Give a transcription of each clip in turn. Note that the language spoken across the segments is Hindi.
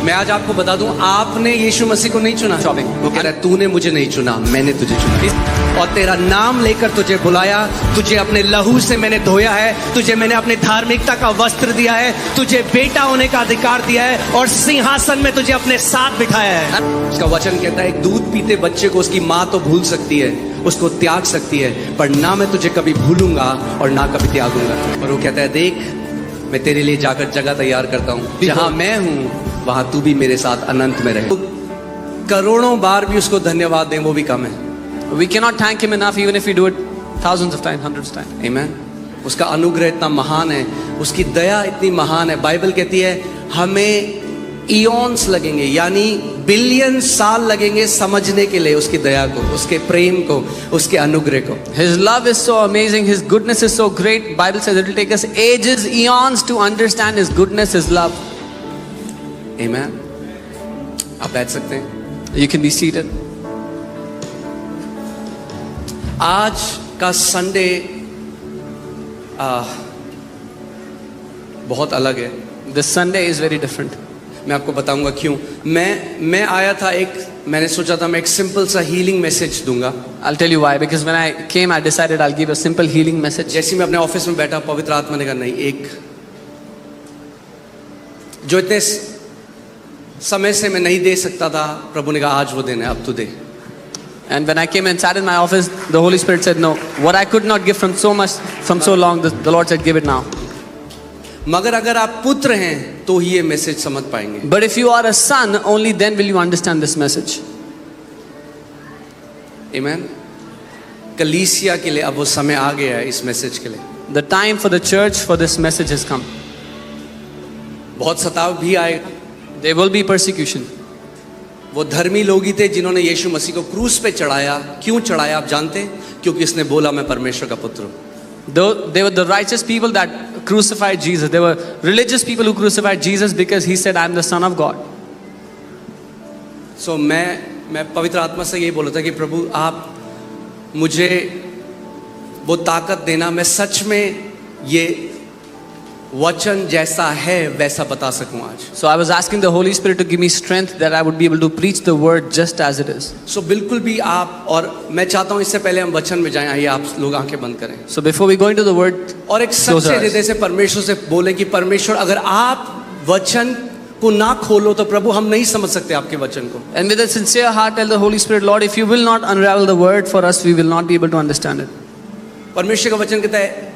मैं आज आपको बता दूं, आपने यीशु मसीह को नहीं चुना। Shopping. वो कह रहा है तूने मुझे नहीं चुना, मैंने तुझे चुना और तेरा नाम लेकर तुझे बुलाया, तुझे अपने लहू से मैंने धोया है, तुझे मैंने अपने धार्मिकता का वस्त्र दिया है, तुझे बेटा होने का अधिकार दिया है और सिंहासन में तुझे अपने साथ बिठाया है। उसका वचन कहता है एक दूध पीते बच्चे को उसकी माँ तो भूल सकती है, उसको त्याग सकती है, पर ना मैं तुझे कभी भूलूंगा और ना कभी त्यागूंगा। और वो कहता है देख मैं तेरे लिए जाकर जगह तैयार करता हूँ, जहां मैं हूं वहां तू भी मेरे साथ अनंत में रहे। करोड़ों बार भी उसको धन्यवाद दें वो भी कम है। We cannot thank him enough even if we do it thousands of times, hundreds of times. Amen. उसका अनुग्रह इतना महान है, उसकी दया इतनी महान है। बाइबल कहती है हमें इयॉन्स लगेंगे, यानी बिलियन साल लगेंगे समझने के लिए उसकी दया को, उसके प्रेम को, उसके अनुग्रह को। His love is so amazing, his goodness is so great. Bible says it will take us ages, eons to understand his goodness, his love. Amen. आप बैठ सकते हैं। You can be seated. आज का संडे बहुत अलग है। This Sunday is very different. मैं आपको बताऊंगा क्यों। मैं आया था, मैंने सोचा था मैं एक सिंपल सा हीलिंग मैसेज दूंगा। I'll tell you why. Because when I came, I decided I'll give a simple healing message. जैसे मैं अपने ऑफिस में बैठा, पवित्र आत्मा ने कहा नहीं, एक जो इतने समय से मैं नहीं दे सकता था, प्रभु ने कहा आज वो देना है, अब तू दे। And when I came and sat in my office, the Holy Spirit said, no, what I could not give from so long, the Lord said, give it now. मगर अगर आप पुत्र हैं तो ही ये मैसेज समझ पाएंगे। But if you are a son, only then will you understand this message. Amen. कलीसिया के लिए अब वो समय आ गया है इस मैसेज के लिए। The time for the church for this message has come. बहुत सताव भी आएगा। There will be persecution. वो धर्मी लोग ही थे जिन्होंने यीशु मसीह को क्रूस पे चढ़ाया। क्यों चढ़ाया आप जानते हैं? क्योंकि इसने बोला मैं परमेश्वर का पुत्र हूँ। They were the righteous people that crucified Jesus. They were religious people who crucified Jesus because he said, I am the Son of God. So मैं पवित्र आत्मा से यही बोला था कि प्रभु आप मुझे वो ताकत देना, मैं सच में ये वचन जैसा है वैसा बता सकूं आज। So I was asking the Holy Spirit to give me strength that I would be able to preach the word just as it is. So बिल्कुल भी आप, और मैं चाहता हूं इससे पहले हम वचन में जाएं, आइए आप लोग आंखें बंद करें। So before we go into the word, और एक सच्चे हृदय से परमेश्वर से बोले कि परमेश्वर अगर आप वचन को ना खोलो तो प्रभु हम नहीं समझ सकते आपके वचन को। and with a sincere heart tell the Holy Spirit, Lord, if you will not unravel the word for us, we will not be able to understand it. परमेश्वर का वचन कहता है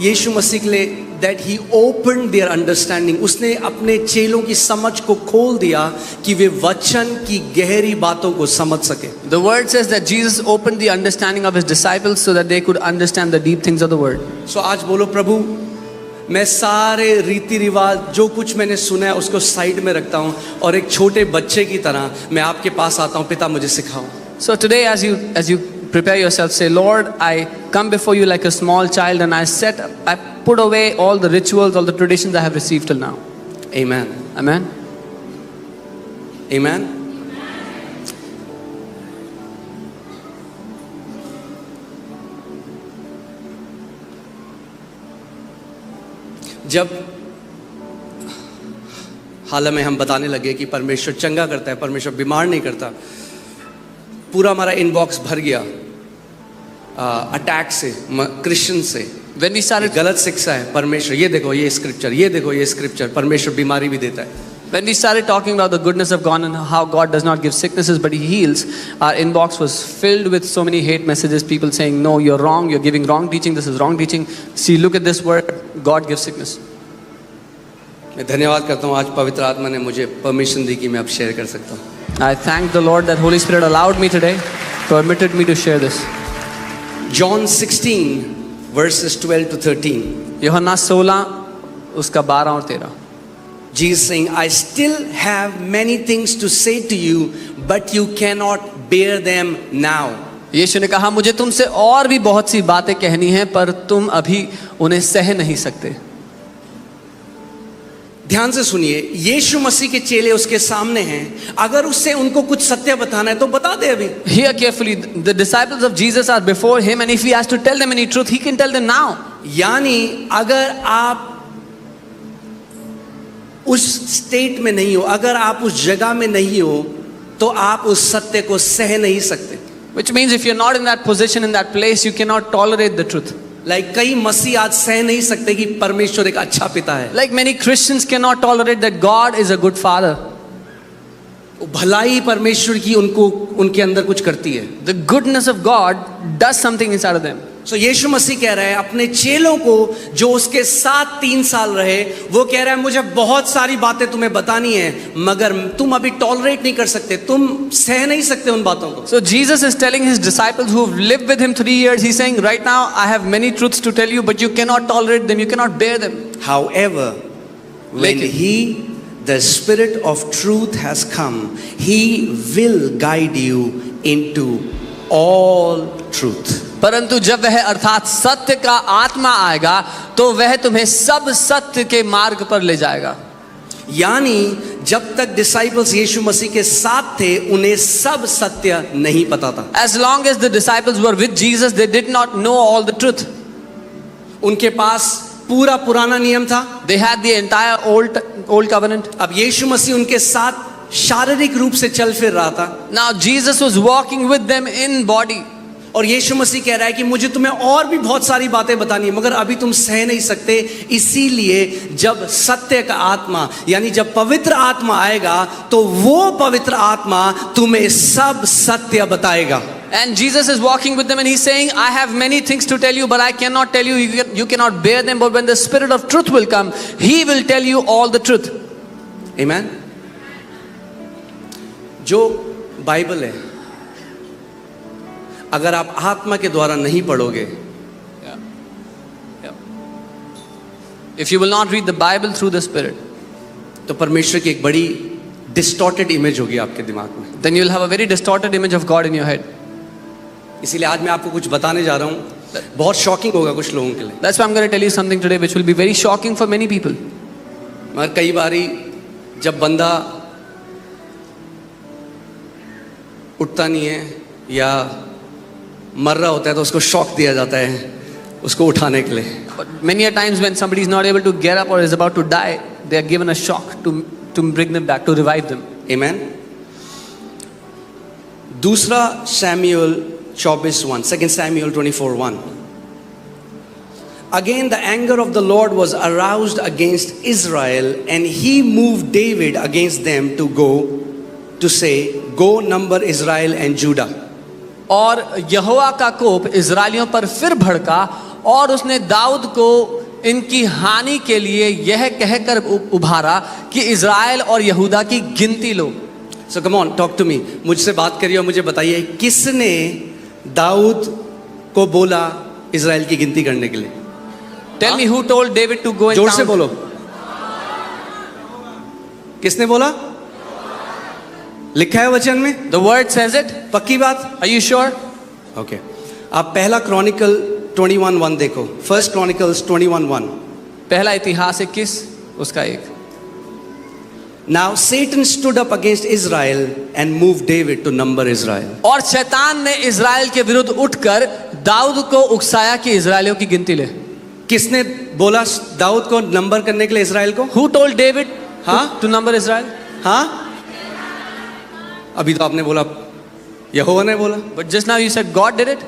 यीशु मसीह के लिए that he opened their understanding, उसने अपने चेलों की समझ को खोल दिया कि वे वचन की गहरी बातों को समझ सके। The word says that Jesus opened the understanding of his disciples so that they could understand the deep things of the word. So आज बोलो प्रभु मैं सारे रीति रिवाज जो कुछ मैंने सुना है उसको साइड में रखता हूँ और एक छोटे बच्चे की तरह मैं आपके पास आता हूँ, पिता मुझे सिखाओ। So today as you prepare yourself, say, Lord, I come before you like a small child and I put away all the rituals, all the traditions I have received till now. Amen. Amen. Amen. जब हाल में हम बताने लगे कि परमेश्वर चंगा करता है, परमेश्वर बीमार नहीं करता, पूरा हमारा इनबॉक्स भर गया अटैक से, क्रिश्चियन से। When we started, गलत शिक्षा है, परमेश्वर ये देखो ये स्क्रिप्चर, ये देखो ये स्क्रिप्चर, परमेश्वर बीमारी भी देता है। when we started talking about the goodness of God and how God does not give sicknesses but he heals, our inbox was filled with so many hate messages, people saying, no, you're wrong, you're giving wrong teaching, this is wrong teaching. See, look at this word, God gives sickness. मैं धन्यवाद करता हूँ आज पवित्र आत्मा ने मुझे परमिशन दी कि मैं अब शेयर कर सकता हूँ। I thank the Lord that Holy Spirit allowed me today, permitted me to share this. John 16 verses 12 to 13. यूहन्ना 16 उसका 12 और 13. Jesus saying, I still have many things to say to you, but you cannot bear them now. यीशु ने कहा मुझे तुमसे और भी बहुत सी बातें कहनी हैं पर तुम अभी उन्हें सह नहीं सकते। ध्यान से सुनिए, यीशु मसीह के चेले उसके सामने हैं, अगर उससे उनको कुछ सत्य बताना है तो बता दे अभी। Hear carefully, the disciples of Jesus are before him and if he has to tell them any truth, he can tell them now. यानी अगर आप उस स्टेट में नहीं हो, अगर आप उस जगह में नहीं हो, तो आप उस सत्य को सह नहीं सकते. Which means if you're not in that position, in that place, you cannot tolerate the truth. Like कई मसीह आज सह नहीं सकते कि परमेश्वर एक अच्छा पिता है. Like many Christians cannot tolerate that God is a good father. भलाई परमेश्वर की उनको उनके अंदर कुछ करती है. The goodness of God does something inside of them. सो यीशु मसीह कह रहा है अपने चेलों को जो उसके साथ 3 साल रहे, वो कह रहा है मुझे बहुत सारी बातें तुम्हें बतानी है, मगर तुम अभी टॉलरेट नहीं कर सकते, तुम सह नहीं सकते उन बातों को. So Jesus is telling his disciples who have lived with him 3 years, he's saying, right now I have many truths to tell you, but you cannot tolerate them, you cannot bear them. However, when the Spirit of truth has come, He will guide you into all truth. परंतु जब वह अर्थात सत्य का आत्मा आएगा तो वह तुम्हें सब सत्य के मार्ग पर ले जाएगा. यानी जब तक डिसाइपल्स यीशु मसीह के साथ थे, उन्हें सब सत्य नहीं पता था. As long as the disciples were with Jesus, they did not know all the truth. उनके पास पूरा पुराना नियम था. They had the entire old covenant. अब यीशु मसीह उनके साथ शारीरिक रूप से चल फिर रहा था. Now Jesus was walking with them in body. और यीशु मसीह कह रहा है कि मुझे तुम्हें और भी बहुत सारी बातें बतानी है, मगर अभी तुम सह नहीं सकते. इसीलिए जब सत्य का आत्मा यानी जब पवित्र आत्मा आएगा, तो वो पवित्र आत्मा तुम्हें सब सत्य बताएगा. And Jesus is walking with them and he's saying, I have many things to tell you, but I cannot tell you, you cannot bear them. But when the Spirit of truth will come, He will tell you all the truth. Amen. जो बाइबल है, अगर आप आत्मा के द्वारा नहीं पढ़ोगे, If you will not read the Bible through the Spirit, तो परमेश्वर की एक बड़ी डिस्टॉर्टेड इमेज होगी आपके दिमाग में. then you will have a very distorted image of God in your head. इसीलिए आज मैं आपको कुछ बताने जा रहा हूँ, बहुत शॉकिंग होगा कुछ लोगों के लिए. That's why I'm going to tell you something today which will be very shocking for many people. मगर कई बारी जब बंदा उठता नहीं है या मर रहा होता है, तो उसको शॉक दिया जाता है उसको उठाने के लिए. But many a times when somebody is not able to get up or is about to die, they are given a shock to bring them back, to revive them. Amen. दूसरा Samuel 24:1, 2 Samuel 24:1. Again the anger of the Lord was aroused against Israel, and he moved David against them to say, go number Israel and Judah. और यहोवा का कोप इजरायलियों पर फिर भड़का और उसने दाऊद को इनकी हानि के लिए यह कहकर उभारा कि इजराइल और यहूदा की गिनती लो. So come on, talk to me. मुझसे बात करिए और मुझे बताइए, किसने दाऊद को बोला इजराइल की गिनती करने के लिए? Tell me who told David to go and जोर से count? बोलो. किसने बोला? लिखा है वचन में, The word says it. पक्की बात? Are you sure? ओके. आप पहला क्रॉनिकल 21:1 देखो. First chronicles 21:1. पहला इतिहास 21 उसका 1. Now Satan stood up against Israel and moved David to number Israel. और शैतान ने इजराइल के विरुद्ध उठकर दाऊद को उकसाया कि इजराइलियों की गिनती ले. किसने बोला दाऊद को नंबर करने के लिए इजराइल को? Who told David हाँ? to number Israel? हाँ? अभी तो आपने बोला यहोवा ने बोला. But just now you said God did it.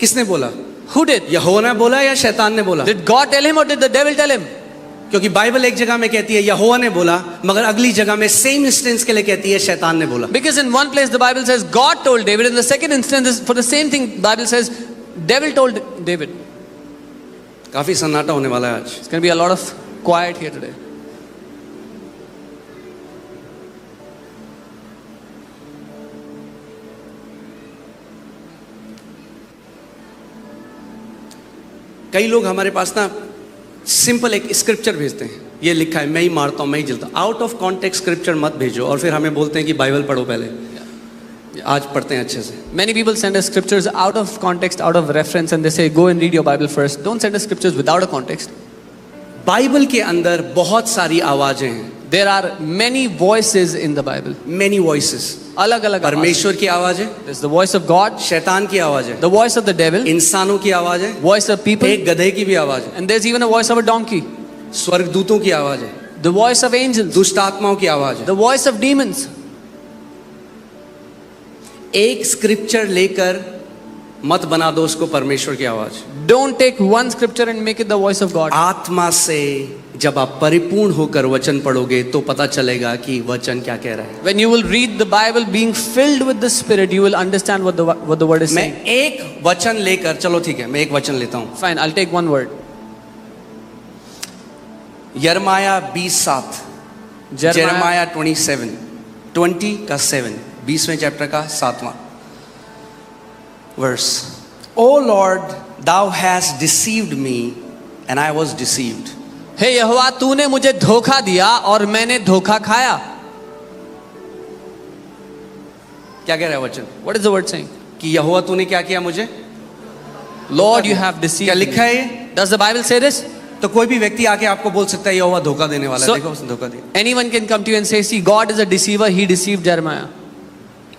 किसने बोला? Who did? यहोवा ने बोला या शैतान ने बोला? Did God tell him or did the devil tell him? क्योंकि बाइबल एक जगह में कहती है यहोवा ने बोला, मगर अगली जगह में सेम इंस्टेंस के लिए कहती है शैतान ने बोला. Because in one place the Bible says God told David, in the second instance for the same thing Bible says devil told David. काफी सन्नाटा होने वाला है आज. It's going to be a lot of quiet here today. कई लोग हमारे पास ना सिंपल एक स्क्रिप्चर भेजते हैं, ये लिखा है मैं ही मारता हूँ मैं ही जलता हूँ. आउट ऑफ कॉन्टेक्स्ट स्क्रिप्चर मत भेजो और फिर हमें बोलते हैं कि बाइबल पढ़ो पहले. आज पढ़ते हैं अच्छे से. Many people send us scriptures out of context, out of reference, and they say go and read your Bible first. Don't send us scriptures without a context. Bible के अंदर बहुत सारी आवाजें हैं. There are many voices in the Bible. Many voices. अलग-अलग परमेश्वर की आवाज है, There's the voice of God, शैतान की आवाज है, the voice of the devil, इंसानों की आवाज है, voice of people, एक गधे की भी आवाज है. and there's even a voice of a donkey. स्वर्गदूतों की आवाज है, the voice of angels, दुष्ट आत्माओं की आवाज है। the voice of demons. एक स्क्रिप्चर लेकर मत बना दो उसको परमेश्वर की आवाज। Don't take one scripture and make it the voice of God. आत्मा से जब आप परिपूर्ण होकर वचन पढ़ोगे तो पता चलेगा कि वचन क्या कह रहा है। When you will read the Bible being filled with the Spirit, you will understand what the word is मैं saying. एक वचन लेकर, चलो ठीक है, मैं एक वचन लेता हूं। Fine, I'll take one word. यिर्मयाह 20:7, यिर्मयाह 20 का 7, 20वें चैप्टर का 7वां verse. O Lord, thou hast deceived me and I was deceived. हे यहोवा, तूने मुझे धोखा दिया और मैंने धोखा खाया. क्या कह रहा है वचन? What is the word saying? कि यहोवा तूने क्या किया मुझे? Lord, you have deceived क्या me. लिखा है ये? Does the Bible say this? तो कोई भी व्यक्ति आके आपको बोल सकता है यहोवा धोखा देने वाला है, So- देखो उसने धोखा दिया। Anyone can come to you and say, see, God is a deceiver, he deceived Jeremiah.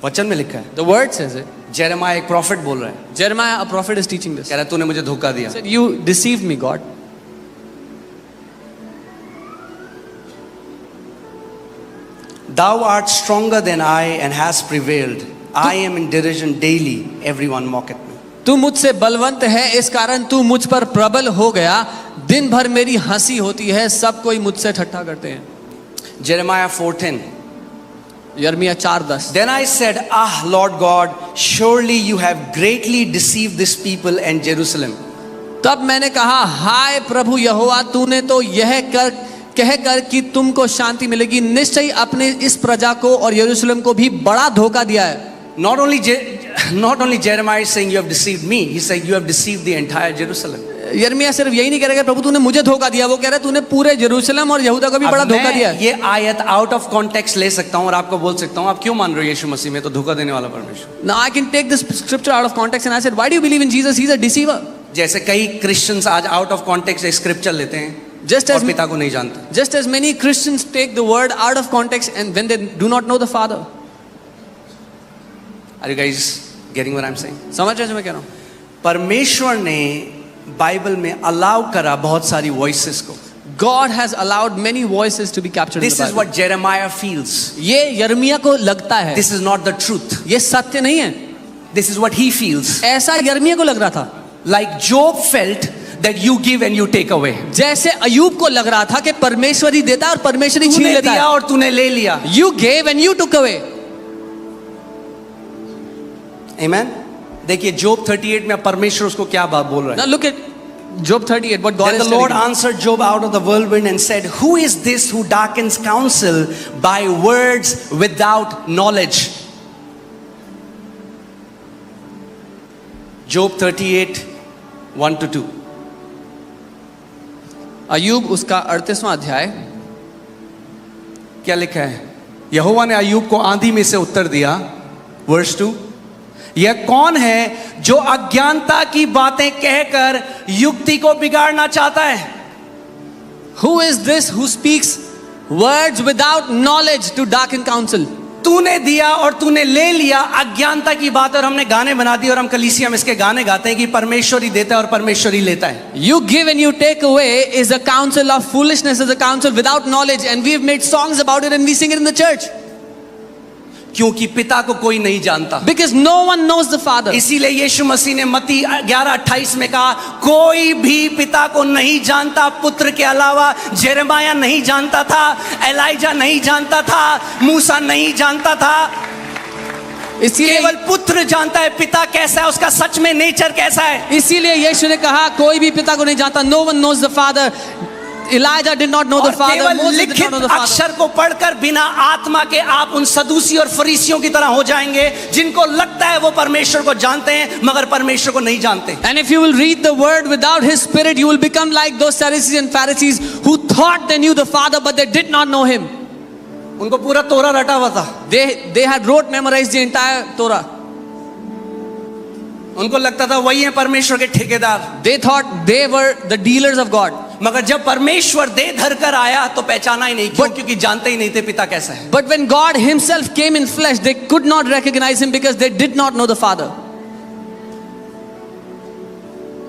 वचन में लिखा है। The word says it. यिर्मयाह एक प्रॉफिट बोल रहा है, Jeremiah, a prophet, is teaching this. कह रहा है तूने मुझे धोखा दिया। He said, you deceived me, God. Thou art stronger than I and hast prevailed. I am in derision daily, everyone mocketh me. तू मुझसे बलवंत है, इस कारण तू मुझ पर प्रबल हो गया. दिन भर मेरी हंसी होती है, सब कोई मुझसे ठट्ठा करते हैं. Jeremiah 4:10. यिर्मयाह 4:10. Then I said, Ah, Lord God, surely you have greatly deceived this people and Jerusalem. तब मैंने कहा, हाय प्रभु यहोवा, तूने तो यह कहकर कि तुमको शांति मिलेगी, निश्चय अपने इस प्रजा को और यरूशलेम को भी बड़ा धोखा दिया है. Not only Jeremiah is saying you have deceived me, he's saying you have deceived the entire Jerusalem. यिर्मयाह सिर्फ यही नहीं कह रहा कि प्रभु तूने मुझे धोखा दिया, वो कह रहा है तूने पूरे यरूशलेम और यहूदा को भी बड़ा अब धोखा दिया मैं है. ये आयत आउट ऑफ कॉन्टेक्स्ट ले सकता हूं और आपको बोल सकता हूं आप क्यों मान रहे हो यीशु मसीह में तो धोखा देने वाला परमेश्वर। Now I can take this scripture out of context and I said, why do you believe in Jesus? He's a deceiver. जैसे कई क्रिश्चियंस आज आउट ऑफ कॉन्टेक्स्ट स्क्रिप्चर लेते हैं Just as और पिता को नहीं जानते। Just as many Christians take the word out of context and when they do not know the Father. Are you guys getting what I'm saying? समझ रहे हो जो मैं कह रहा हूँ? परमेश्वर ने बाइबल में अलाउ करा बहुत सारी वॉइसेस को। God has allowed many voices to be captured in This the is Bible. what Jeremiah feels. ये यिर्मयाह को लगता है, This is not the truth. ये सत्य नहीं है. This is what he feels. ऐसा यिर्मयाह को लग रहा था. Like Job felt that you give and you take away. जैसे अयूब को लग रहा था कि परमेश्वर ही देता है और परमेश्वर ही छीन तूने लेता दिया है. और तूने ले लिया। You gave and you took away. Amen. देखिए जोब 38 में परमेश्वर उसको क्या बात बोल रहा है। Now look at Job 38, what God Then is the Lord telling him. answered Job out of the whirlwind and said, Who is this who darkens counsel by words without knowledge? Job 38, 1-2. Ayub उसका 38वां अध्याय. क्या लिखा है? यहोवा ने अय्यूब को आंधी में से उत्तर दिया. Verse 2. यह कौन है जो अज्ञानता की बातें कहकर युक्ति को बिगाड़ना चाहता है? Who is this who speaks words without knowledge to darken counsel? तूने दिया और तूने ले लिया, अज्ञानता की बात, और हमने गाने बना दिए और हम कलीसिया में इसके गाने गाते हैं कि परमेश्वर ही देता है और परमेश्वर ही लेता है. You give and you take away is a counsel of foolishness, is a counsel without knowledge, and we've made songs about it and we sing it in the church. क्योंकि पिता को कोई नहीं जानता. Because no one knows the Father. इसीलिए यीशु मसीह ने मत्ती 11:28 में कहा, कोई भी पिता को नहीं जानता पुत्र के अलावा. जेरेमाया नहीं जानता था, एलाइजा नहीं जानता था, मूसा नहीं जानता था. इसीलिए केवल पुत्र जानता है पिता कैसा है, उसका सच में नेचर कैसा है. इसीलिए यीशु ने कहा, कोई भी पिता को नहीं जानता. No one knows the Father. Elijah did not know the और Father. केवल Moses did लिखित not know the Father. अक्षर को पढ़कर बिना आत्मा के आप उन सदूसी और फरीसियों की तरह हो जाएंगे जिनको लगता है वो परमेश्वर को जानते हैं मगर परमेश्वर को नहीं जानते. And if you will read the word without his spirit, you will become like those Sadducees and Pharisees who thought they knew the Father but they did not know him. उनको पूरा तोरा रटा हुआ था. They had memorized the entire Torah. उनको लगता था वही है परमेश्वर के ठेकेदार. They thought they were the dealers of God. मगर जब परमेश्वर दे धर कर आया तो पहचाना ही नहीं. क्यों? क्योंकि जानते ही नहीं थे पिता कैसा है. But when God himself came in flesh, they could not recognize him because they did not know the Father.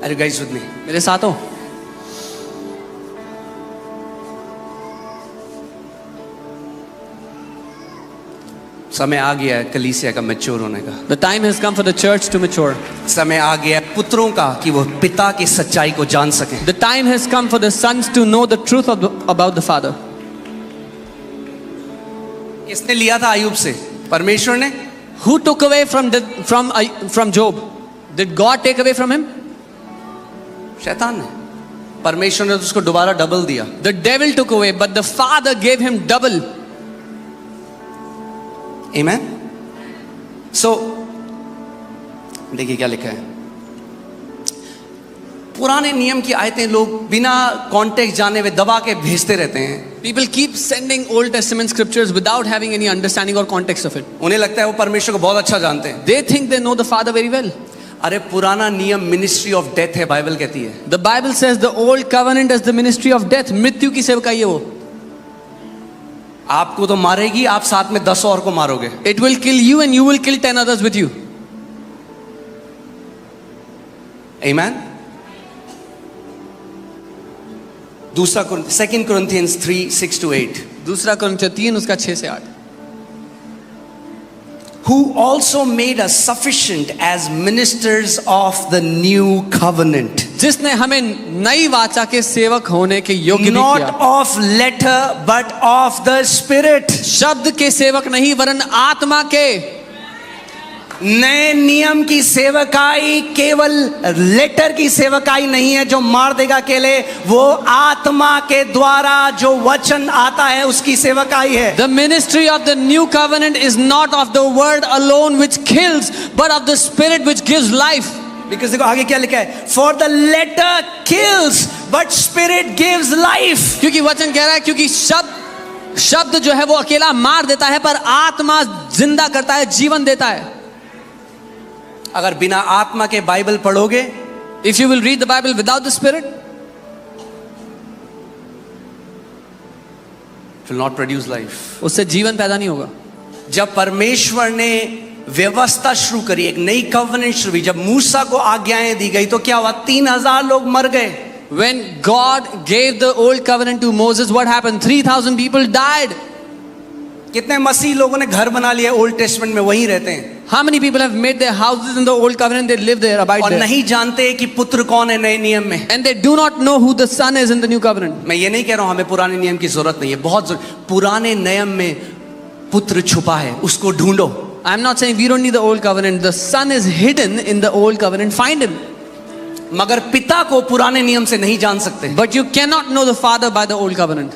Are you guys with me? मेरे साथ हो? समय आ गया है कलीसिया का मैच्योर होने का। The time has come for the church to mature. समय आ गया है पुत्रों का कि वो पिता की सच्चाई को जान सकें। The time has come for the sons to know the truth about the father. किसने लिया था अय्यूब से? परमेश्वर ने। Who took away from Job? Did God take away from him? शैतान ने। परमेश्वर ने तो उसको दोबारा डबल दिया। The devil took away, but the father gave him double. Amen. So देखिए क्या लिखा है। पुराने नियम की आयतें लोग बिना कॉन्टेक्स्ट जाने हुए दबा के भेजते रहते हैं। People keep sending Old Testament scriptures without having any understanding or context of it. उन्हें लगता है वो परमेश्वर को बहुत अच्छा जानते हैं। They think they know the Father very well. अरे पुराना नियम मिनिस्ट्री ऑफ डेथ है, बाइबल कहती है। The Bible says the old covenant is the ministry of death. मृत्यु की सेवकाई है वो। आपको तो मारेगी, आप साथ में 10 और को मारोगे। It will kill you and you will kill 10 others with you. Amen. Second Corinthians 3:6-8. दूसरा कुरिन्थियों 3 उसका 6 से 8. Who also made us sufficient as ministers of the new covenant. जिसने हमें नई वाचा के सेवक होने के योग्य भी Not किया। of letter but of the spirit. शब्द के सेवक नहीं वरन आत्मा के। नए नियम की सेवकाई केवल लेटर की सेवकाई नहीं है जो मार देगा अकेले, वो आत्मा के द्वारा जो वचन आता है उसकी सेवकाई है। The ministry of the new covenant is not of the word alone which kills, but of the spirit which gives life. Because देखो आगे क्या लिखा है, for the letter kills but spirit gives life. क्योंकि वचन कह रहा है क्योंकि शब्द जो है वो अकेला मार देता है पर आत्मा जिंदा करता है, जीवन देता है। अगर बिना आत्मा के बाइबल पढ़ोगे, If you will read the Bible without the Spirit, it will not produce life. उससे जीवन पैदा नहीं होगा। जब परमेश्वर ने व्यवस्था शुरू करी, एक नई कवनेंट शुरू हुई, जब मूसा को आज्ञाएं दी गई तो क्या हुआ? 3000 लोग मर गए। When God gave the old covenant to Moses, what happened? 3,000 people died. कितने मसीह लोगों ने घर बना लिया ओल्ड टेस्टमेंट में, वहीं रहते हैं। How many people have made their houses in the old covenant? They live there, abide और there. नहीं जानते कि पुत्र कौन है नए नियम में। And they do not know who the son is in the new covenant. मैं ये नहीं कह रहा हूं हमें पुराने नियम की जरूरत नहीं है, बहुत पुराने नियम में पुत्र छुपा है, उसको ढूंढो। I'm not saying we don't need the old covenant. The son is hidden in the old covenant. Find him. मगर पिता को पुराने नियम से नहीं जान सकते। But you cannot know the father by the old covenant.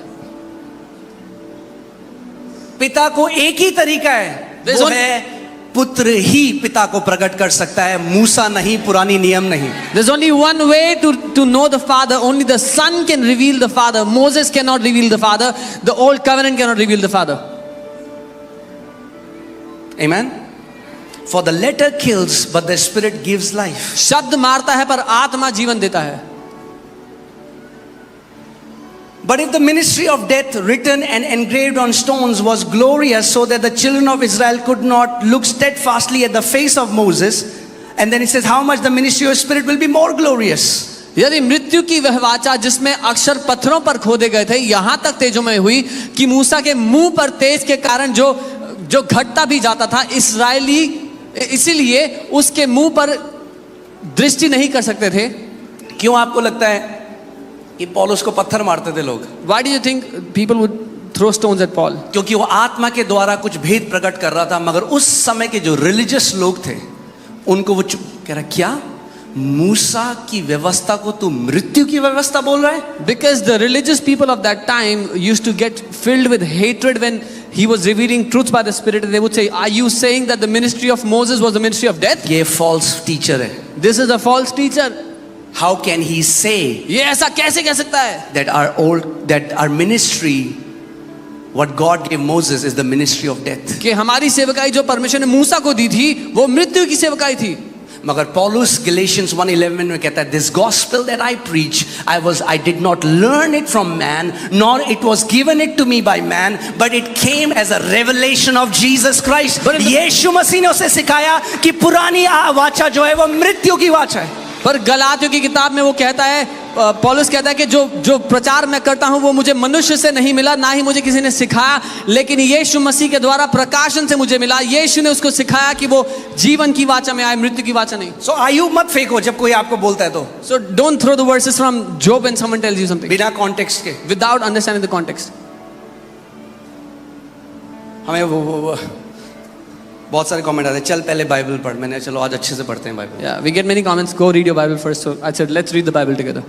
पिता को एक ही तरीका है, वो है पुत्र ही पिता को प्रकट कर सकता है, मूसा नहीं, पुरानी नियम नहीं। There's only one way to know the Father. Only the Son can reveal the Father. Moses cannot reveal the Father. The old covenant cannot reveal the Father. Amen. For the letter kills, but the spirit gives life. शब्द मारता है पर आत्मा जीवन देता है। But if the ministry of death written and engraved on stones was glorious so that the children of Israel could not look steadfastly at the face of Moses, and then it says how much the ministry of spirit will be more glorious. यदि मृत्यु की वह वाचा जिसमें अक्षर पत्थरों पर खोदे गए थे यहां तक तेजोमय हुई कि मूसा के मुंह पर तेज के कारण जो घटता भी जाता था, इस्राएली इसीलिए उसके मुंह पर दृष्टि नहीं कर सकते थे। क्यों आपको लगता है कि पौलुस को पत्थर मारते थे लोग? Why do you think people would throw stones at Paul? क्योंकि वो आत्मा के द्वारा कुछ भेद प्रकट कर रहा था, मगर उस समय के जो रिलीजियस लोग थे उनको वो कह रहा, क्या मूसा की व्यवस्था को तू मृत्यु की व्यवस्था बोल रहा है? Because the religious people of that time used to get filled with hatred when he was revealing truth by the Spirit, and they would say, are you saying that the ministry of Moses was the ministry of death? ये false teacher है। This is a false teacher. How can he say ये ऐसा कैसे कह सकता है that our ministry, what God gave Moses, is the ministry of death? कि हमारी सेवकाई जो परमेश्वर ने मूसा को दी थी वो मृत्यु की सेवकाई थी। मगर पौलुस Galatians 1:11 में कहता है, this gospel that I preach, I did not learn it from man, nor it was given it to me by man, but it came as a revelation of Jesus Christ. यीशु मसीह ने उसे सिखाया कि पुरानी वाचा जो है वो मृत्यु की वाचा है। पर गलातियों की किताब में वो कहता है, पौलुस कहता है कि जो प्रचार मैं करता हूं वो मुझे मनुष्य से नहीं मिला, ना ही मुझे किसी ने सिखाया, लेकिन यीशु मसीह के द्वारा प्रकाशन से मुझे मिला। यीशु ने उसको सिखाया कि वो जीवन की वाचा में आए, मृत्यु की वाचा नहीं। सो आयु मत फेंको जब कोई आपको बोलता है तो, So don't throw the verses from Job when someone tells you something बिना कॉन्टेक्स्ट के। without understanding the context. हमें वो बहुत सारे कमेंट आते हैं, चल पहले बाइबल पढ़। मैंने चलो आज अच्छे से पढ़ते हैं Bible. Yeah, we get many comments. Go read your Bible first. So I said, let's read the Bible together.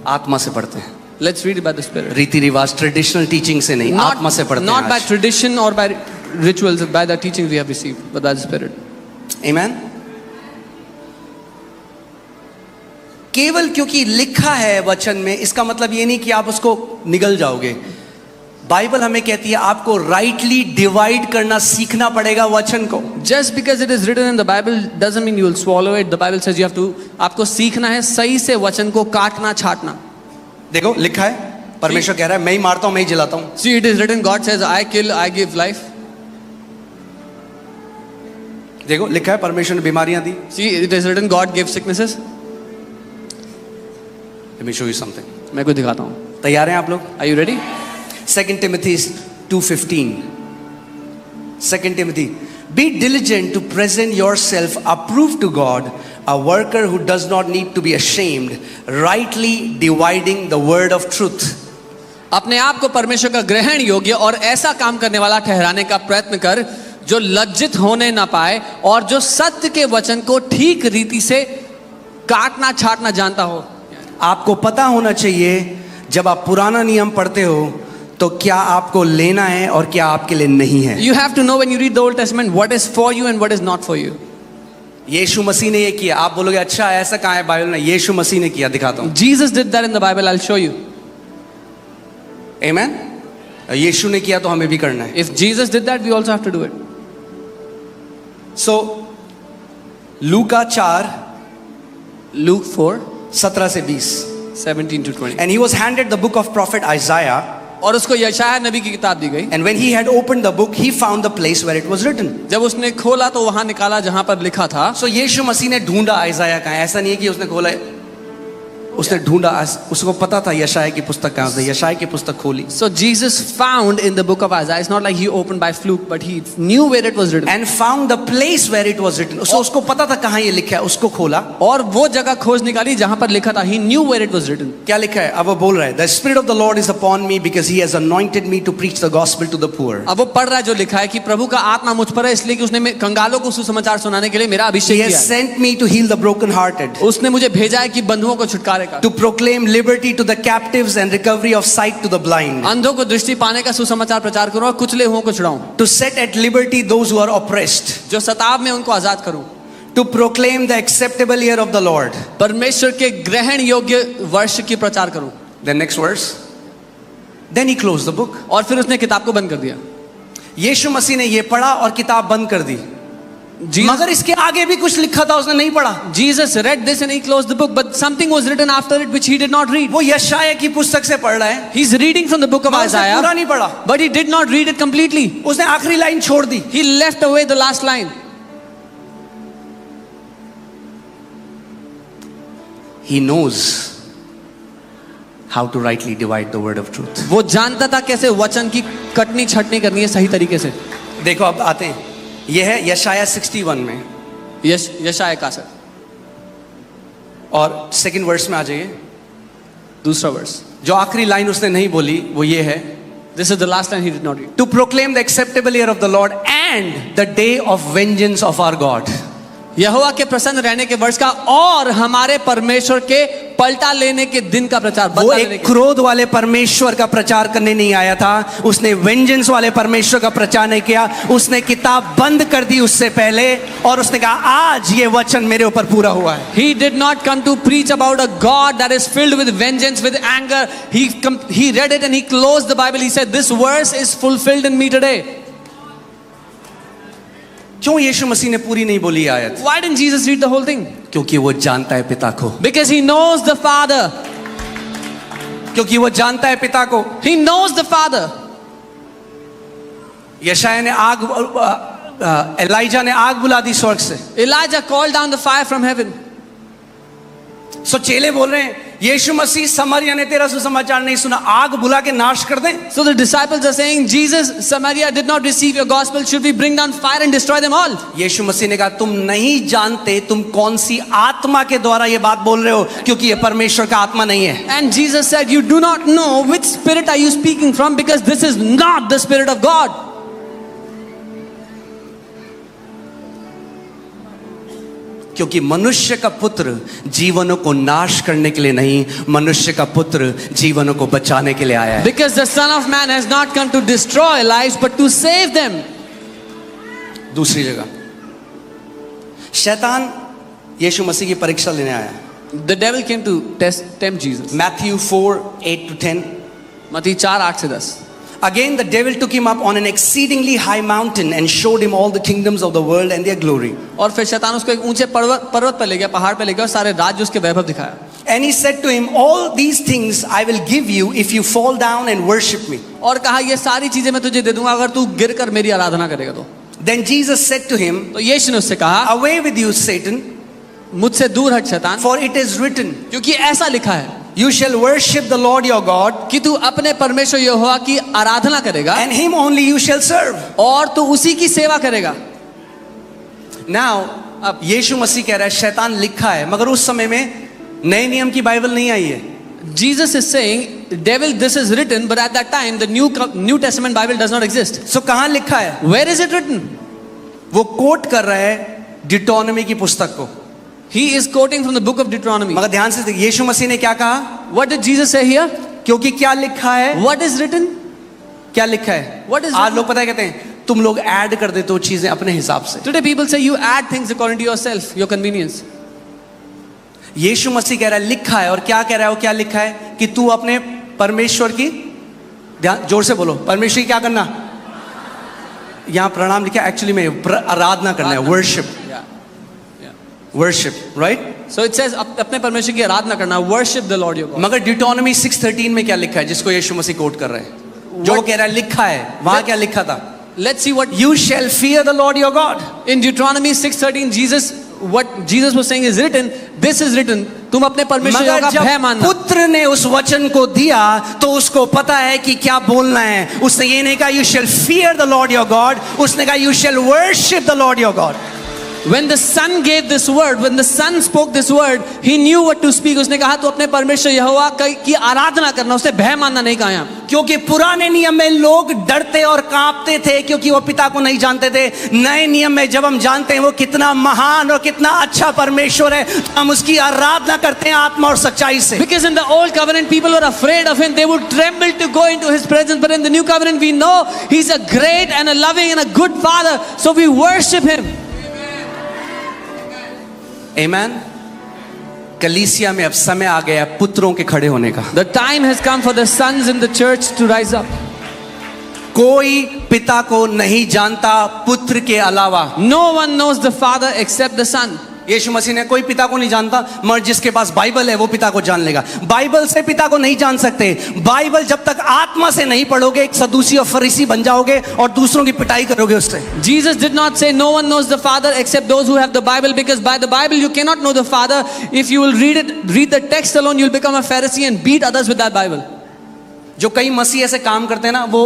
आत्मा से पढ़ते हैं, Let's read it by the Spirit. रीति रिवाज ट्रेडिशनल टीचिंग से नहीं, आत्मा से पढ़ते हैं। Not by tradition or by rituals, by the teachings we have received, but by the Spirit. Amen? केवल क्योंकि लिखा है वचन में, इसका मतलब ये नहीं कि आप उसको निगल जाओगे। बाइबल हमें कहती है आपको राइटली डिवाइड करना सीखना पड़ेगा वचन को। Just because it is written in the Bible doesn't mean you will swallow it. The Bible says you have to, आपको सीखना है सही से वचन को काटना छाटना। देखो लिखा है, परमेश्वर कह रहा है मैं ही मारता हूं, मैं ही जलाता हूं। See, it is written, God says, I kill, I give life. देखो लिखा है परमेश्वर ने बीमारियां दी। See, it is written, God gives sicknesses. Let me show you something. मैं कुछ दिखाता हूँ। तैयार हैं आप लोग? Are you ready? 2 Timothy 2:15. 2 Timothy, be diligent to present yourself approved to God, a worker who does not need to be ashamed, rightly dividing the word of truth. अपने आप को परमेश्वर का ग्रहण योग्य और ऐसा काम करने वाला ठहराने का प्रयत्न कर जो लज्जित होने ना पाए और जो सत्य के वचन को ठीक रीति से काटना छाटना जानता हो। आपको पता होना चाहिए जब आप पुराना नियम पढ़ते हो तो क्या आपको लेना है और क्या आपके लिए नहीं है। You have to know when you read the Old Testament what is for you and what is not for you. यीशु मसीह ने ये किया। आप बोलोगे अच्छा ऐसा कहाँ है बाइबल में? यीशु मसीह ने किया, दिखाता हूँ। Jesus did that in the Bible. I'll show you. Amen? यीशु ने किया तो हमें भी करना है। If Jesus did that, we also have to do it. So Luka 4 Luke 4, 17 से 20. 17 to 20. And he was handed the book of prophet Isaiah. और उसको यशायाह नबी की किताब दी गई। And when he had opened the book, he found the place where it was written. जब उसने खोला तो वहां निकाला जहां पर लिखा था। So यीशु मसीह ने ढूंढा आइज़ाया कहाँ है। ऐसा नहीं है कि उसने खोला, उसने ढूंढा, उसको पता था यशायाह की पुस्तक कहाँ है, यशायाह की पुस्तक खोली। So Jesus found in the book of Isaiah. It's not like he opened by fluke, but he knew where it was written. And found the place where it was written. So उसको पता था कहाँ ये लिखा है, उसको खोला और वो जगह खोज निकाली जहां पर लिखा था। He knew where it was written. क्या लिखा है? अब वो बोल रहा है, The Spirit of the Lord is upon me because He has anointed me to preach the gospel to the poor. अब वो पढ़ रहा है जो लिखा है कि प्रभु का आत्मा मुझ पर है इसलिए कि उसने कंगालों को सुसमाचार सुनाने के लिए मेरा He अभिषेक has किया है। sent me to heal the brokenhearted, उसने मुझे भेजा है कि बंधुओं को छुटकारे का, to proclaim liberty to the captives and recovery of sight to the blind, अंधों को दृष्टि पाने का सुसमाचार प्रचार करूं और कुचले हुओं को छुड़ाऊं, to set at liberty those who are oppressed, जो सताव में उनको आजाद करूं, to proclaim the acceptable year of the Lord. परमेश्वर के ग्रहण योग्य वर्ष की प्रचार करूं। The next verse. Then he closed the book. और फिर उसने किताब को बंद कर दिया। यीशु मसीह ने ये पढ़ा और किताब बंद कर दी। मगर इसके आगे भी कुछ लिखा था, उसने नहीं पढ़ा। Jesus read this and he closed the book, but something was written after it which he did not read. वो यशायाह की पुस्तक से पढ़ रहा है। He's reading from the book of मगर उसने Isaiah, पूरा नहीं पढ़ा। but he did not read it completely. उसने आखिरी लाइन छोड़ दी। He left away the last line. He knows how to rightly divide the word of truth. वो जानता था कैसे वचन की कटनी छटनी करनी है सही तरीके से। देखो अब आते हैं, यह है यशायाह 61 में यशायाह का सर और सेकंड वर्स में आ जाइए। दूसरा वर्स, जो आखिरी लाइन उसने नहीं बोली वो ये है, This is the last line he did not read. to proclaim the acceptable year of the Lord and the day of vengeance of our God. यहोवा के प्रसन्न रहने के वर्ष का और हमारे परमेश्वर के पलटा लेने के दिन का प्रचार। वो एक क्रोध वाले परमेश्वर का प्रचार करने नहीं आया था, उसने वेंजेंस वाले परमेश्वर का प्रचार नहीं किया। उसने किताब बंद कर दी उससे पहले और उसने कहा आज ये वचन मेरे ऊपर पूरा हुआ है। He did not come to preach about a God that is filled with vengeance, with anger. He read it and he closed the Bible. He said, this verse is fulfilled in me today. क्यों यीशु मसीह ने पूरी नहीं बोली आयत? Why didn't Jesus read the whole thing? क्योंकि वो जानता है पिता को। Because he knows the Father. क्योंकि वो जानता है पिता को। He knows the Father. यशायाह ने एलाइजा ने आग बुला दी स्वर्ग से। Elijah called down the fire from heaven. सो चेले बोल रहे हैं यीशु मसीह समरिया ने तेरा सुसमाचार नहीं सुना, आग बुला के नाश कर दें। So the disciples are saying, Jesus, Samaria did not receive your gospel. Should we bring down fire and destroy them all? यीशु मसीह ने कहा तुम नहीं जानते तुम कौन सी आत्मा के द्वारा ये बात बोल रहे हो, क्योंकि ये परमेश्वर का आत्मा नहीं है। And Jesus said, you do not know which spirit are you speaking from, because this is not the spirit of God. क्योंकि मनुष्य का पुत्र जीवनों को नाश करने के लिए नहीं, मनुष्य का पुत्र जीवनों को बचाने के लिए आया है। Because the Son of Man has not come to destroy lives, but to save them. दूसरी जगह शैतान यीशु मसीह की परीक्षा लेने आया। The devil came to tempt Jesus. Matthew 4:8-10. मत्ती 4:8-10. Again the devil took him up on an exceedingly high mountain and showed him all the kingdoms of the world and their glory. और फिर शैतान उसको एक ऊंचे पर्वत पर ले गया, पहाड़ पे ले गया और सारे राज्य उसके वैभव दिखाया। And he said to him, all these things I will give you if you fall down and worship me. और कहा ये सारी चीजें मैं तुझे दे दूंगा अगर तू गिरकर मेरी आराधना करेगा तो। Then Jesus said to him, तो यीशु ने उससे कहा, away with you Satan, मुझसे दूर हट शैतान, for it is written, क्योंकि ऐसा लिखा है you shall worship the Lord your God, कि तू अपने परमेश्वर यहोवा की आराधना करेगा and him only you shall serve. और तू उसी की सेवा करेगा। Now अब यीशु मसीह कह रहा है शैतान लिखा है, मगर उस समय में नए नियम की बाइबल नहीं आई है। Jesus is saying, devil, this is written, but at that time the New Testament Bible does not exist. So कहाँ लिखा है? Where is it written? वो कोट कर रहा है डिटोनॉमी की पुस्तक को। He is quoting from the book of Deuteronomy. मगर ध्यान से देखिए यीशु मसीह ने क्या कहा? What did Jesus say here? क्योंकि क्या लिखा है? What is written? क्या लिखा है? What is आज written? लोग पता है कहते हैं तुम लोग ऐड कर देते हो चीजें अपने हिसाब से। Today people say you add things according to yourself, your convenience. यीशु मसीह कह रहा है लिखा है, और क्या कह रहा है वो क्या लिखा है कि तू अपने परमेश्वर की, ध्यान जोर से बोलो, परमेश्वर की क्या करना? यहाँ प्रणाम लिखा है, एक्चुअली में आराधना करना है, worship, worship, right? So it says अपने परमेश्वर की आराधना करना, worship the Lord your God. मगर डिटोनॉमी 6:13 में क्या लिखा है जिसको यीशु मसीह कोट कर रहे हैं? जो कह रहा है लिखा है, वहां क्या लिखा था? Let's see what You shall fear the Lord your God. in Deuteronomy 6:13 what Jesus was saying is written. This is written. तुम अपने परमेश्वर मगर का भय जब मानना। पुत्र ने उस वचन को दिया तो उसको पता है कि क्या बोलना है। उसने ये नहीं कहा you shall fear the Lord your God, उसने कहा you shall worship the Lord your God. When the Son gave this word, when the Son spoke this word, he knew what to speak. उसने कहा तो अपने परमेश्वर यहोवा की आराधना करना, उसने भय मानना नहीं कहा यहाँ। क्योंकि पुराने नियम में लोग डरते और कांपते थे क्योंकि वो पिता को नहीं जानते थे। नए नियम में जब हम जानते हैं वो कितना महान और कितना अच्छा परमेश्वर है, तो हम उसकी आराधना करते हैं आत्मा और सच्चाई से। Because in the old covenant people were afraid of him, they would tremble to go into his presence, but in the new covenant we know he's a great and a loving and a good father, so we worship him. Amen. कलीसिया में अब समय आ गया पुत्रों के खड़े होने का। The time has come for the sons in the church to rise up. कोई पिता को नहीं जानता पुत्र के अलावा। No one knows the Father except the Son. यीशु मसीह ने कोई पिता को नहीं जानता, मगर जिसके पास बाइबल है वो पिता को जान लेगा। बाइबल से पिता को नहीं जान सकते। बाइबल जब तक आत्मा से नहीं पढ़ोगे एक सदूसी और फरीसी बन जाओगे और दूसरों की पिटाई करोगे उससे। Jesus did not say no one knows the Father except those who have the Bible, because by the Bible you cannot know the Father. If you will read the text alone, you'll become a Pharisee and beat others with that Bible. जो कई मसीह ऐसे काम करते हैं ना, वो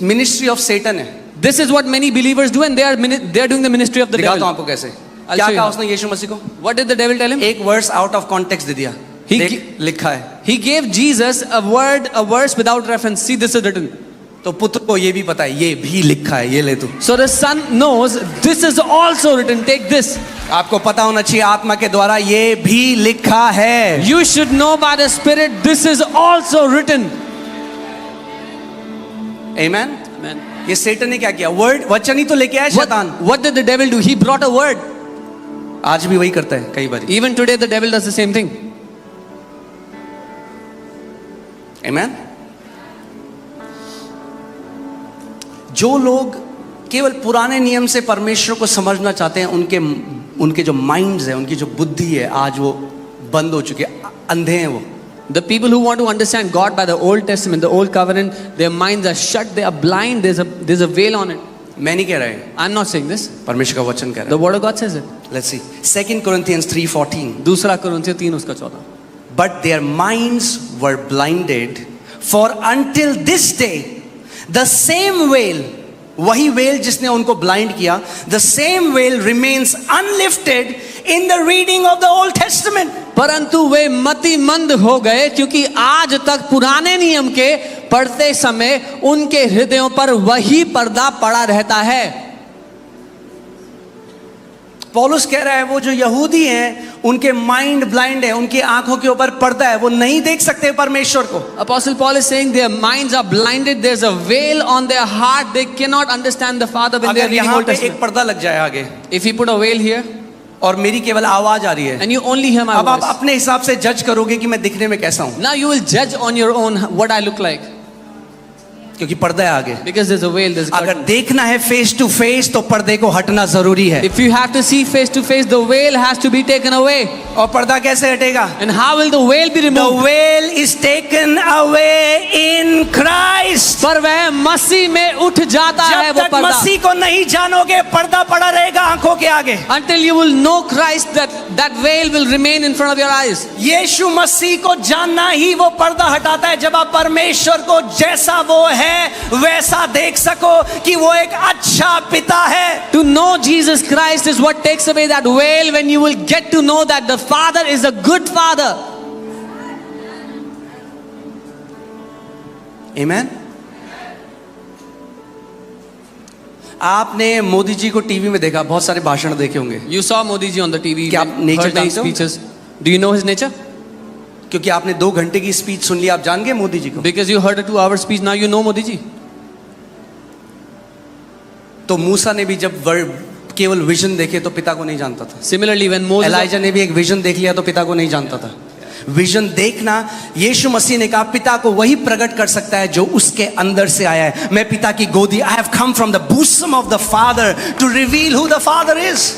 मिनिस्ट्री ऑफ सेटन है। This is what many believers do, and they are doing the ministry of the दिखाता devil. हूं आपको कैसे। I'll क्या show you कहा how. उसने यीशु मसीह को? What did the devil tell him? एक वर्स आउट ऑफ कॉन्टेक्स्ट दे दिया। He देख, लिखा है। He gave Jesus a verse without reference. See, this is written. तो पुत्र को ये भी पता है, ये भी लिखा है, ये ले तू। So the Son knows this is also written. Take this. आपको पता होना चाहिए आत्मा के द्वारा ये भी लिखा है। You should know by the Spirit this is also written. Amen. Amen. ये सेटन ने क्या किया? वर्ड, वचन ही तो लेके आया शैतान। What did the devil do? He brought a word. आज भी वही करता है कई बार। Even today the devil does the same thing. Amen. जो लोग केवल पुराने नियम से परमेश्वर को समझना चाहते हैं, उनके जो माइंड्स है, उनकी जो बुद्धि है, आज वो बंद हो चुके हैं, अंधे हैं वो। The people who want to understand God by the Old Testament, the Old Covenant, their minds are shut, they are blind, there's a veil on it. मैं नहीं कह रहा है, I'm not saying this. परमेश्वर का वचन कह रहा The word of God says it. है. Let's see. 2 Corinthians 3:14. दूसरा कुरिन्थियों 3 उसका 14. But their minds were blinded, for until this day, the same veil, वही वेल जिसने उनको ब्लाइंड किया, the same veil remains unlifted in the reading of the Old Testament. परंतु वे मतिमंद हो गए क्योंकि आज तक पुराने नियम के पढ़ते समय उनके हृदयों पर वही पर्दा पड़ा रहता है. पौलुस कह रहा है वो जो यहूदी हैं उनके माइंड ब्लाइंड है, उनकी आंखों के ऊपर पर्दा है, वो नहीं देख सकते परमेश्वर को. Apostle Paul is saying their minds are blinded. There's a veil on their heart. They cannot understand the Father when they are अगर reading यहाँ Old पे एक Testament. पर्दा लग जाए आगे If you put a veil here और मेरी केवल आवाज आ रही है, and you only hear my अब आप voice, अपने हिसाब से जज करोगे कि मैं दिखने में कैसा हूं, now you will judge on your own what I look like क्योंकि पर्दा है आगे. because there's a veil, there's a अगर curtain. देखना है फेस टू फेस तो पर्दे को हटना जरूरी है. If you have to see face to face, the veil has to be taken away. और पर्दा कैसे हटेगा? And how will the veil be The removed? veil is taken away in Christ. पर वह मसीह में उठ जाता है जब वो तक पर्दा. मसीह को नहीं जानोगे पर्दा पड़ा रहेगा आंखों के आगे. Until you will know Christ, that veil will remain in front of your eyes. यीशु मसीह को जानना ही वो पर्दा हटाता है. जब आप परमेश्वर को जैसा वो है वैसा देख सको कि वो एक अच्छा पिता है. To know Jesus Christ is what takes away that veil, when you will get to know that the Father is a good Father. Amen. आपने मोदी जी को टीवी में देखा, बहुत सारे भाषण देखे होंगे. You saw Modi ji on the TV. क्या आप nature heard many जानते हो? speeches. Do you know his nature? क्योंकि आपने 2 घंटे की स्पीच सुन ली, आप जान गए मोदी जी को. Because you heard a 2-hour speech, now you know Modi ji. तो मूसा ने भी जब केवल विजन देखे तो पिता को नहीं जानता था. Similarly, when Moses, एलाइजा ने भी एक विजन देख लिया तो पिता को नहीं जानता था. विजन देखना, यीशु मसीह ने कहा पिता को वही प्रकट कर सकता है जो उसके अंदर से आया है. मैं पिता की गोदी, I have come from the bosom of the father to reveal who the father is.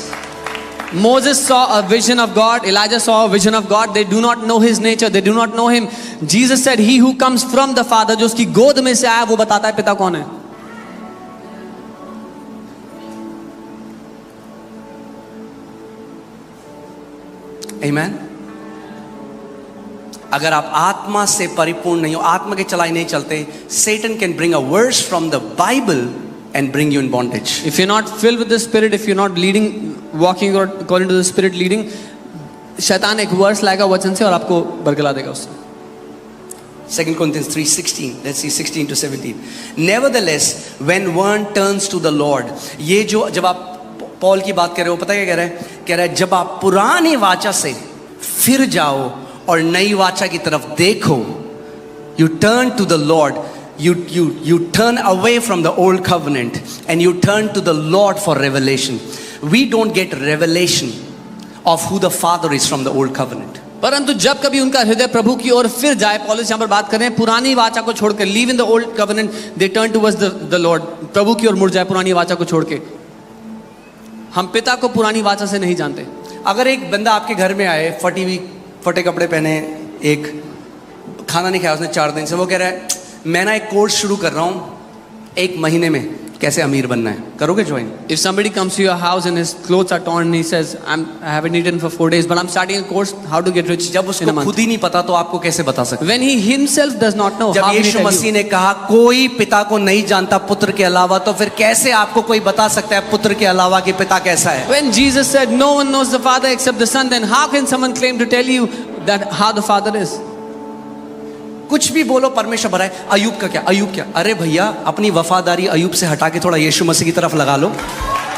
Moses saw a vision of God, Elijah saw a vision of God. They do not know his nature, they do not know him. Jesus said, he who comes from the Father, जो उसकी गोद में से आया, वो बताता है पिता कौन है. Amen. अगर आप आत्मा से परिपूर्ण नहीं हो, आत्मा के चलाई नहीं चलते, Satan can bring a verse from the Bible and bring you in bondage. If you're not filled with the Spirit, if you're not leading, walking or according to the Spirit leading, शैतान एक वर्स लाएगा वचन से और आपको बरगला देगा उससे. 2 Corinthians 3:16. Let's see 16 to 17. Nevertheless, when one turns to the Lord, ये जो जब आप पॉल की बात कर रहे हो, पता क्या कह रहा है? कह रहा है जब आप पुरानी वाचा से फिर जाओ और नई वाचा की तरफ देखो, you turn to the Lord, you turn away from the old covenant and you turn to the Lord for revelation. We don't get revelation of who the Father is from the old covenant. परंतु जब कभी उनका हृदय प्रभु की ओर फिर जाए, पौलुस यहाँ पर बात कर रहे हैं, पुरानी वाचा को छोड़कर, leave in the old covenant, they turn towards the Lord, प्रभु की ओर मुड़ जाए पुरानी वाचा को छोड़ के. हम पिता को पुरानी वाचा से नहीं जानते. अगर एक बंदा आपके घर में आए, फटे कपड़े पहने, एक खाना नहीं खाया उसने 4 दिन से, वो कह रहा है मैं ना एक कोर्स शुरू कर रहा हूँ 1 महीने में कैसे अमीर बनना है, करोगे join? If somebody comes to your house and his clothes are torn and he says, I haven't eaten for 4 days, but I'm starting a course how to get rich जब in a उसको month. खुद ही नहीं पता तो आपको कैसे बता सकते? When he himself does not know, जब how can he Yeshu tell Masih you? ने कहा कोई पिता को नहीं जानता पुत्र के अलावा, तो फिर कैसे आपको कोई बता सकता है पुत्र के अलावा कि पिता कैसा है? When Jesus said, no one knows the Father except the Son, then how can someone claim to tell you that how the Father is? कुछ भी बोलो परमेश्वर भरा है. अयूब का क्या, अयूब क्या? अरे भैया अपनी वफादारी अयूब से हटा के थोड़ा यीशु मसीह की तरफ लगा लो.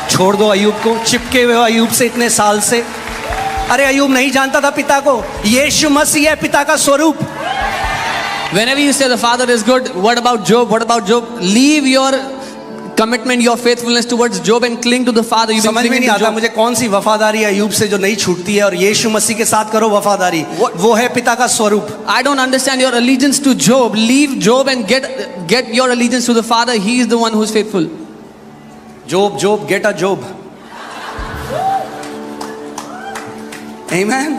छोड़ दो अयूब को, चिपके हुए हो अयूब से इतने साल से. अरे अयूब नहीं जानता था पिता को, यीशु मसीह है पिता का स्वरूप. Whenever you say the Father is good, what about Job? What about Job? Leave your commitment, your faithfulness towards Job and cling to the Father. You've been समझ में clinging नहीं to आता Job. मुझे कौन सी वफादारी अयूब से जो नहीं छूटती है, और यीशु मसीह के साथ करो वफादारी, वो है पिता का स्वरूप. I don't understand your allegiance to Job. Leave Job and get your allegiance to the Father. He is the one who is faithful. Job, get a Job. Amen.